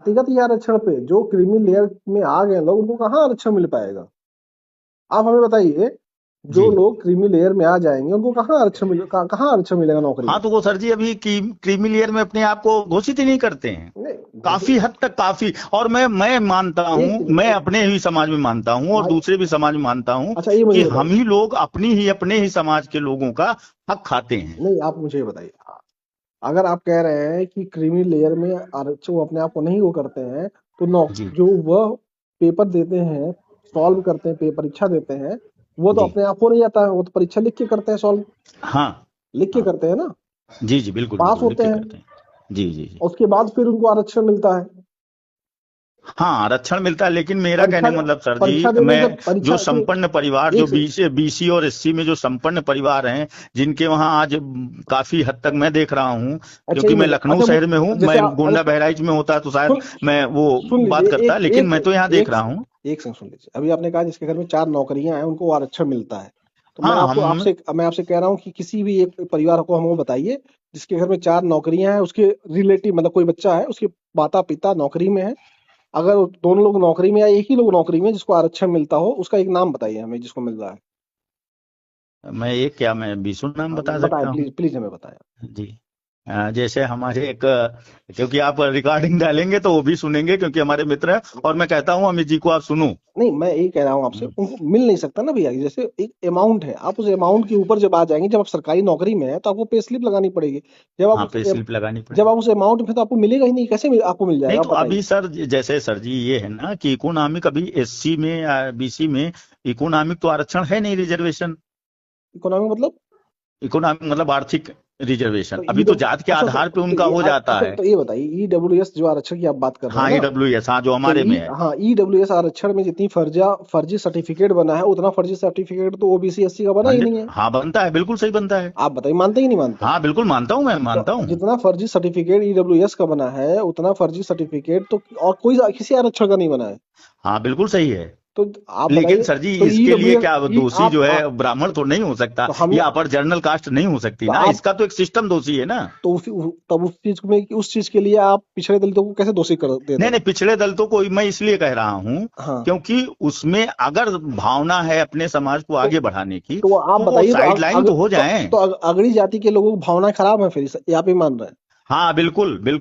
व्यक्तिगत ही आरक्षण पे जो क्रीमी लेयर में आ गए लोग उनको कहाँ आरक्षण मिल पाएगा? आप हमें बताइए, जो जी। लोग क्रीमी लेयर में आ जाएंगे उनको कहाँ आरक्षण मिलेगा नौकरी हाँ में? तो वो सर जी अभी क्रीमी लेयर में अपने आप को घोषित ही नहीं करते हैं। नहीं काफी घोषित। हद तक काफी, और मैं मानता हूँ, मैं एक अपने ही समाज में मानता हूँ और भाई, दूसरे भी समाज में मानता हूँ अच्छा ये मुझे कि हम बताइए। ही लोग अपने ही समाज के लोगों का हक खाते हैं। नहीं आप मुझे ये बताइए, अगर आप कह रहे हैं कि क्रीमी लेयर में आरक्षण वो अपने आप को नहीं वो करते हैं, तो नौ जी। जो वह पेपर देते हैं, सॉल्व करते हैं, परीक्षा देते हैं, वो तो जी। अपने आप को नहीं आता है, वो तो परीक्षा लिख के करते हैं, सॉल्व हाँ। लिख के हाँ। करते हैं ना, जी जी, बिल्कुल पास बिल्कुल लिख होते के हैं, करते हैं। जी जी जी। उसके बाद फिर उनको आरक्षण मिलता है। हाँ, आरक्षण मिलता है, लेकिन मेरा परीक्षा कहने का मतलब सर जी, परीक्षा देने से मैं जो परीक्षा सुनिए, संपन्न परिवार, जो एक से बीसी और एससी में जो संपन्न परिवार हैं, जिनके वहां आज काफी हद तक मैं देख रहा हूँ, अच्छा क्योंकि ये मैं मुझे लखनऊ अच्छा शहर में हूँ, जैसे मैं आप गोंडा अगर बहराइच में होता तो शायद सुन मैं वो सुन लीजिए, बात करता, एक लेकिन एक मैं तो यहाँ देख एक रहा हूँ। एक सेकंड सुन लीजिए। अभी आपने कहा जिसके घर में 4 नौकरियां हैं उनको आरक्षण मिलता है, तो हाँ हम। मैं आपसे कह रहा हूँ कि किसी भी एक परिवार को हमको बताइए जिसके घर में 4 नौकरियां हैं, उसके रिलेटिव मतलब कोई बच्चा है, उसके माता पिता नौकरी में है, अगर वो दोनों लोग नौकरी में या एक ही लोग नौकरी में है, जिसको आरक्षण मिलता हो, उसका एक नाम बताइए हमें जिसको मिल रहा है। मैं एक क्या, मैं बीसों नाम हाँ, बता बताएं सकता हूँ। प्लीज प्लीज हमें बताएं। जी। जैसे हमारे एक, क्योंकि आप रिकॉर्डिंग डालेंगे तो वो भी सुनेंगे, क्योंकि हमारे मित्र हैं, और मैं कहता हूँ अमित जी को आप सुनो। नहीं मैं यही कह रहा हूँ आपसे, उनको मिल नहीं सकता ना भैया, जैसे एक अमाउंट है, आप उस अमाउंट के ऊपर जब आ जाएंगे, जब आप सरकारी नौकरी में है तो आपको पे स्लिप लगानी पड़ेगी। जब आप हाँ, पे स्लिप लगानी जब पड़ेगी। आप उस अमाउंट में, तो आपको मिलेगा ही नहीं, कैसे आपको मिल नहीं जाएगा, आप तो बताइए। अभी सर, जैसे सर जी ये है ना कि इकोनॉमिक, अभी एससी में बीसी में इकोनॉमिक तो आरक्षण है नहीं, रिजर्वेशन। इकोनॉमी मतलब? इकोनॉमिक मतलब आर्थिक रिजर्वेशन, तो अभी तो जात के अच्छा आधार पे उनका हो जाता है। तो ये बताइए, ईडब्ल्यूएस जो आरक्षण की आप बात कर रहे हैं हाँ, ना, ईडब्ल्यूएस, हाँ, जो तो हमारे में है। ईडब्ल्यूएस आरक्षण में जितनी फर्जी सर्टिफिकेट बना है, उतना फर्जी सर्टिफिकेट तो ओबीसी एससी का बना ही 100, नहीं है। हाँ बनता है, बिल्कुल सही बनता है। आप बताइए, मानते ही नहीं मानते? हाँ बिल्कुल मानता हूँ, मैं तो मानता हूँ। जितना फर्जी सर्टिफिकेट ईडब्ल्यूएस का बना है, उतना फर्जी सर्टिफिकेट तो और कोई किसी आरक्षण का नहीं बना है। हाँ बिल्कुल सही है। तो आप लेकिन बताइए, सर जी तो इसके लिए क्या दोषी आप जो है ब्राह्मण तो नहीं हो सकता, तो हमें या अपर जनरल कास्ट नहीं हो सकती तो ना, आप इसका तो एक सिस्टम दोषी है ना। तो तब उस चीज के लिए आप पिछड़े दलितों को कैसे दोषी कर दे रहे नहीं हैं? नहीं, पिछड़े दलों को मैं इसलिए कह रहा हूं, हाँ, क्योंकि उसमें अगर भावना है अपने समाज को तो आगे बढ़ाने की, तो आप तो वो बताइए, साइड लाइन तो हो जाएं। अगड़ी जाति के लोग भावनाएं खराब है फिर, ये आप ही मान रहे हैं? हाँ बिल्कुल बिल्कुल।